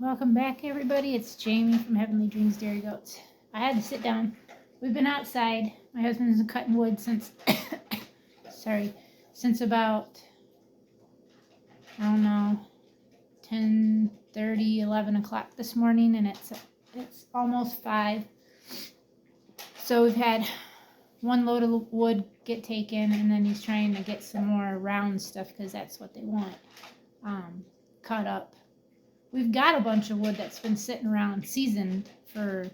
Welcome back, everybody. It's Jamie from Heavenly Dreams Dairy Goats. I had to sit down. We've been outside. My husband's been cutting wood since, since about, I don't know, 10:30, 11 o'clock this morning, and it's almost 5. So we've had one load of wood get taken, and then he's trying to get some more round stuff because that's what they want cut up. We've got a bunch of wood that's been sitting around seasoned for,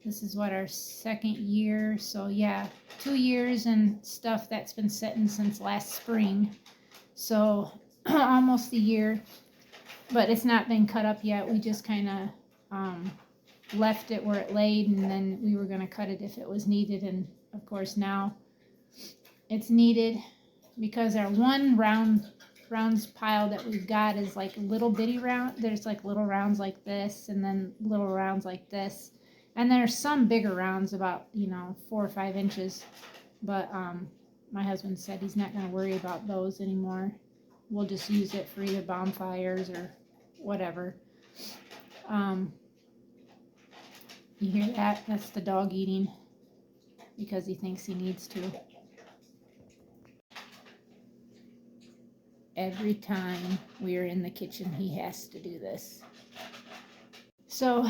this is what, our 2nd year. So yeah, 2 years and stuff that's been sitting since last spring. So almost a year, but it's not been cut up yet. We just kind of left it where it laid, and then we were going to cut it if it was needed. And of course now it's needed because our one rounds pile that we've got is like little bitty round. There's like little rounds like this, and then little rounds like this, and there's some bigger rounds about 4 or 5 inches, but my husband said he's not going to worry about those anymore. We'll just use it for either bonfires or whatever. You hear that? That's the dog eating because he thinks he needs to. Every time we are in the kitchen, he has to do this. So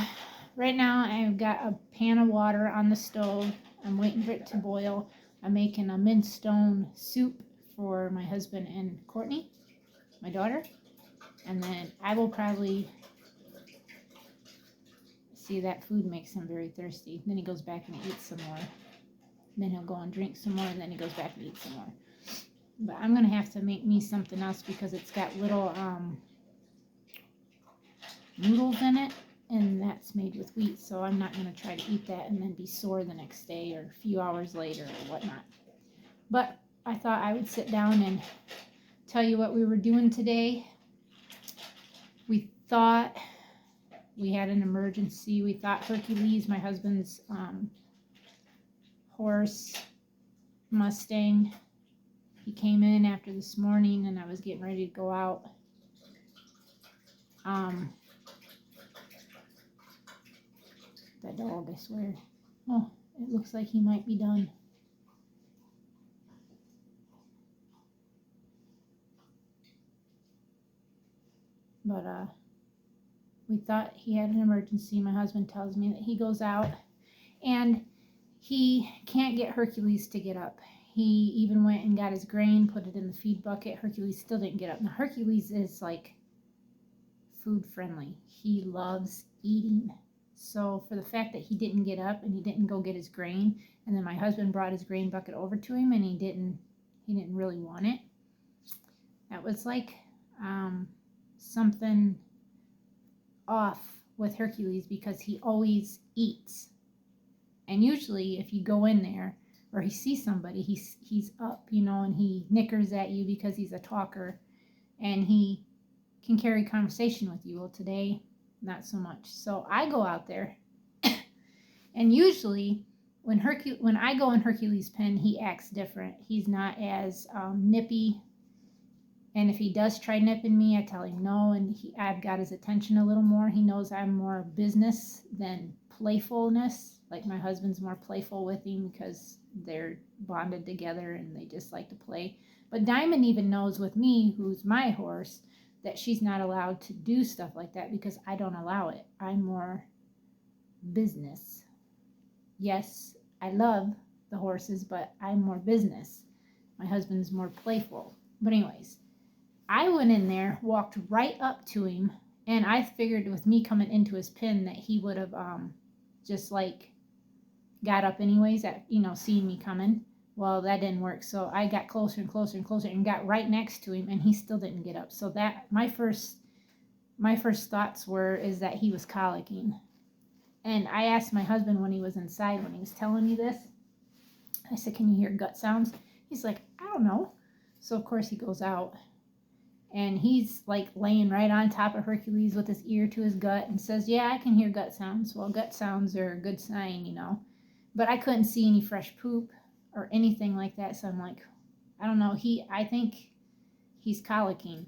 right now I've got a pan of water on the stove. I'm waiting for it to boil. I'm making a minestrone soup for my husband and Courtney, my daughter. And then I will probably, see, that food makes him very thirsty. Then he goes back and eats some more. Then he'll go and drink some more, and then he goes back and eats some more. But I'm going to have to make me something else because it's got little noodles in it, and that's made with wheat, so I'm not going to try to eat that and then be sore the next day or a few hours later or whatnot. But I thought I would sit down and tell you what we were doing today. We thought we had an emergency. We thought Hercules, my husband's horse, Mustang, he came in after this morning, and I was getting ready to go out. That dog, I swear. Oh, it looks like he might be done. But we thought he had an emergency. My husband tells me that he goes out and he can't get Hercules to get up. He even went and got his grain, put it in the feed bucket. Hercules still didn't get up. Now, Hercules is like food friendly. He loves eating. So for the fact that he didn't get up and he didn't go get his grain, and then my husband brought his grain bucket over to him and he didn't really want it. That was like something off with Hercules because he always eats. And usually if you go in there or he sees somebody, he's up, and he nickers at you because he's a talker and he can carry conversation with you. Well, today, not so much. So I go out there and usually when I go in Hercules' pen, he acts different. He's not as nippy. And if he does try nipping me, I tell him no, and I've got his attention a little more. He knows I'm more business than playfulness. Like my husband's more playful with him because they're bonded together and they just like to play. But Diamond even knows with me, who's my horse, that she's not allowed to do stuff like that because I don't allow it. I'm more business. Yes, I love the horses, but I'm more business. My husband's more playful. But anyways, I went in there, walked right up to him, and I figured with me coming into his pen that he would have just like got up anyways at seeing me coming. Well, that didn't work, so I got closer and closer and closer and got right next to him, and he still didn't get up. So that my first thoughts is that he was colicking. And I asked my husband when he was inside, when he was telling me this, I said, "Can you hear gut sounds?" He's like, "I don't know." So of course he goes out, and he's like laying right on top of Hercules with his ear to his gut and says, "Yeah, I can hear gut sounds." Well, gut sounds are a good sign, But I couldn't see any fresh poop or anything like that. So I'm like, I don't know. I think he's colicking.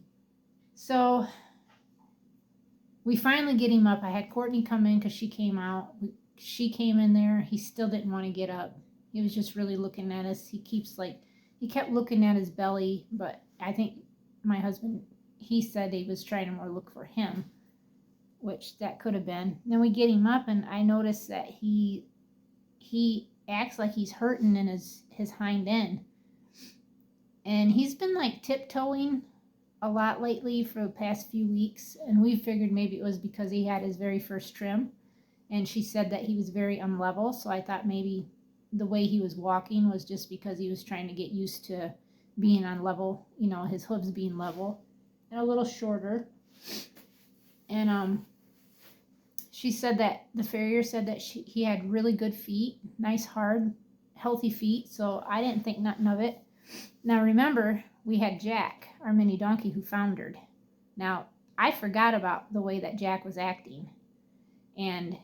So We finally get him up. I had Courtney come in because she came out. She came in there. He still didn't want to get up. He was just really looking at us. He kept looking at his belly, but I think my husband, he said he was trying to more look for him, which that could have been. Then we get him up, and I noticed that he acts like he's hurting in his hind end, and he's been like tiptoeing a lot lately for the past few weeks, and we figured maybe it was because he had his very first trim, and she said that he was very unlevel, so I thought maybe the way he was walking was just because he was trying to get used to being on level, his hooves being level and a little shorter. And she said that the farrier said that he had really good feet, nice, hard, healthy feet, so I didn't think nothing of it. Now remember, we had Jack, our mini donkey, who foundered. Now, I forgot about the way that Jack was acting. And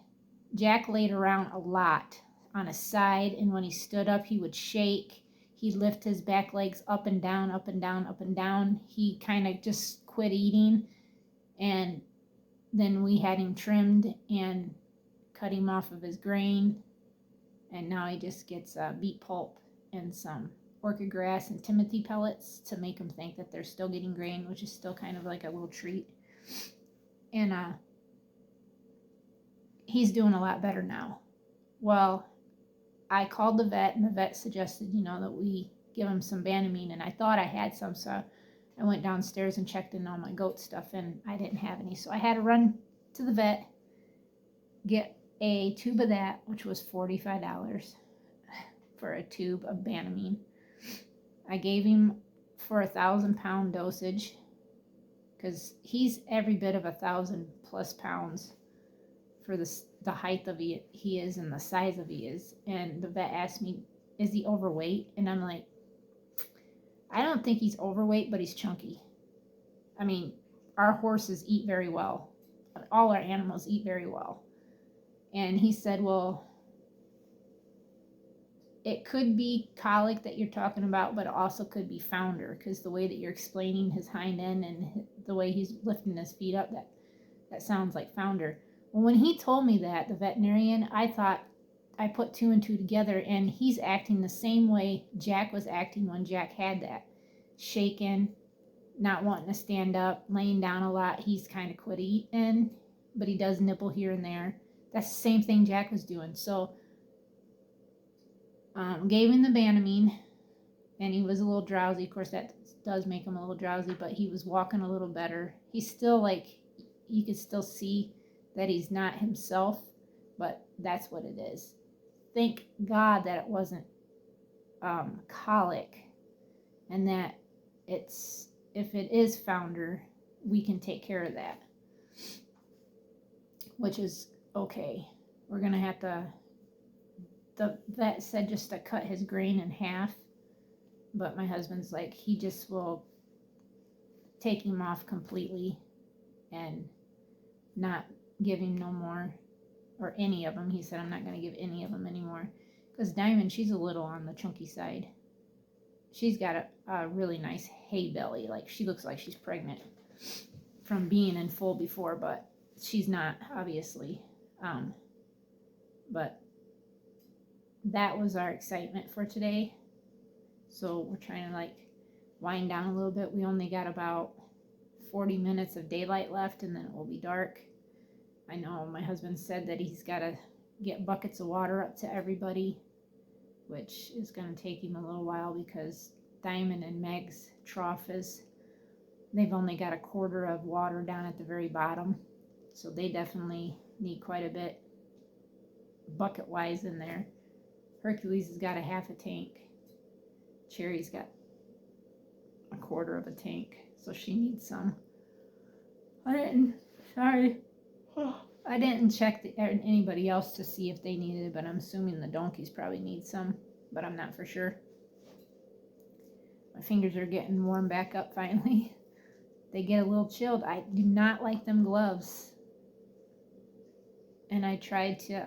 Jack laid around a lot on his side, and when he stood up, he would shake. He'd lift his back legs up and down, up and down, up and down. He kind of just quit eating, and then we had him trimmed and cut him off of his grain, and now he just gets beet pulp and some orchid grass and timothy pellets to make them think that they're still getting grain, which is still kind of like a little treat. And he's doing a lot better now. Well, I called the vet, and the vet suggested, that we give him some Banamine, and I thought I had some, so I went downstairs and checked in all my goat stuff, and I didn't have any, so I had to run to the vet, get a tube of that, which was $45 for a tube of Banamine. I gave him for 1,000-pound dosage, because he's every bit of 1,000+ pounds for the height of he is and the size of he is. And the vet asked me, is he overweight? And I'm like, I don't think he's overweight, but he's chunky. I mean, our horses eat very well. All our animals eat very well. And he said, well, it could be colic that you're talking about, but it also could be founder, because the way that you're explaining his hind end and the way he's lifting his feet up, that sounds like founder. Well, when he told me that, the veterinarian, I thought, I put two and two together, and he's acting the same way Jack was acting when Jack had that. Shaking, not wanting to stand up, laying down a lot. He's kind of quit eating, but he does nibble here and there. That's the same thing Jack was doing. So gave him the Banamine, and he was a little drowsy. Of course, that does make him a little drowsy, but he was walking a little better. He's still you could still see that he's not himself, but that's what it is. Thank God that it wasn't colic, and that if it is founder, we can take care of that, which is okay. We're going to have to, the vet said just to cut his grain in half, but my husband's like, he just will take him off completely and not give him no more, or any of them. He said, I'm not going to give any of them anymore, because Diamond, she's a little on the chunky side. She's got a really nice hay belly. Like, she looks like she's pregnant from being in full before, but she's not, obviously. But that was our excitement for today. So we're trying to wind down a little bit. We only got about 40 minutes of daylight left, and then it will be dark. I know my husband said that he's got to get buckets of water up to everybody, which is going to take him a little while, because Diamond and Meg's trough they've only got a quarter of water down at the very bottom, so they definitely need quite a bit bucket wise in there. Hercules has got a half a tank. Cherry's got a quarter of a tank, so she needs some. I didn't check anybody else to see if they needed it, but I'm assuming the donkeys probably need some, but I'm not for sure. My fingers are getting warm back up finally. They get a little chilled. I do not like them gloves. And I tried to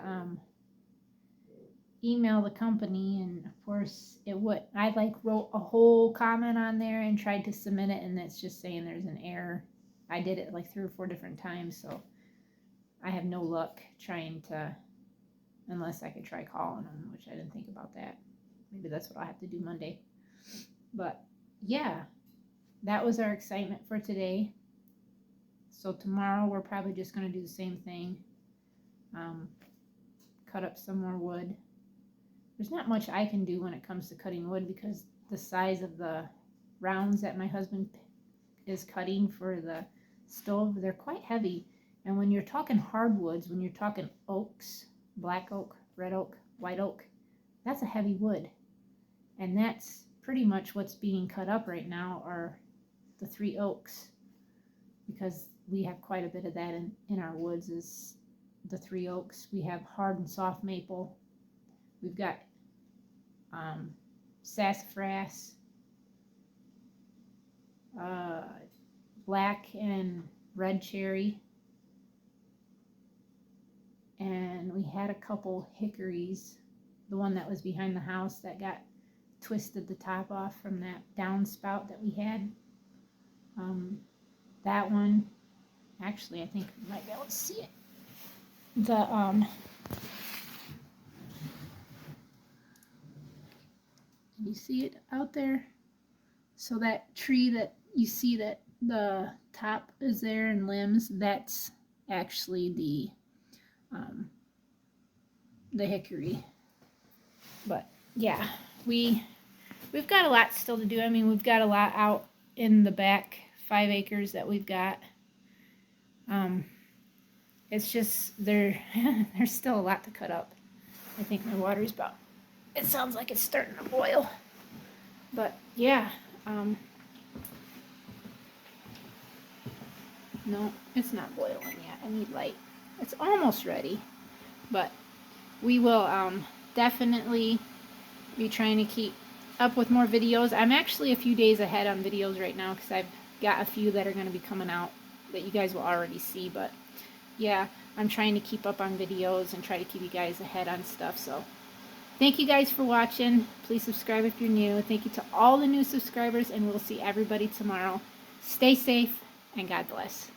email the company, and of course it would. I wrote a whole comment on there and tried to submit it, and it's just saying there's an error. I did it 3 or 4 different times, so I have no luck trying to, unless I could try calling them, which I didn't think about that. Maybe that's what I'll have to do Monday. But yeah, that was our excitement for today. So tomorrow we're probably just going to do the same thing. Cut up some more wood. There's not much I can do when it comes to cutting wood because the size of the rounds that my husband is cutting for the stove, they're quite heavy. And when you're talking hardwoods, when you're talking oaks, black oak, red oak, white oak, that's a heavy wood. And that's pretty much what's being cut up right now are the 3 oaks, because we have quite a bit of that in our woods is the 3 oaks. We have hard and soft maple. We've got sassafras, black and red cherry, and we had a couple hickories. The one that was behind the house that got twisted the top off from that downspout that we had. That one, actually, I think you might be able to see it. You see it out there? So that tree that you see that the top is there and limbs, that's actually the hickory. But yeah, we've got a lot still to do. I mean, we've got a lot out in the back 5 acres that we've got. It's just there's still a lot to cut up. I think my water's about, it sounds like it's starting to boil. But yeah, no, it's not boiling yet. I need light. It's almost ready, but we will definitely be trying to keep up with more videos. I'm actually a few days ahead on videos right now because I've got a few that are going to be coming out that you guys will already see. But yeah, I'm trying to keep up on videos and try to keep you guys ahead on stuff. So thank you guys for watching. Please subscribe if you're new. Thank you to all the new subscribers, and we'll see everybody tomorrow. Stay safe and God bless.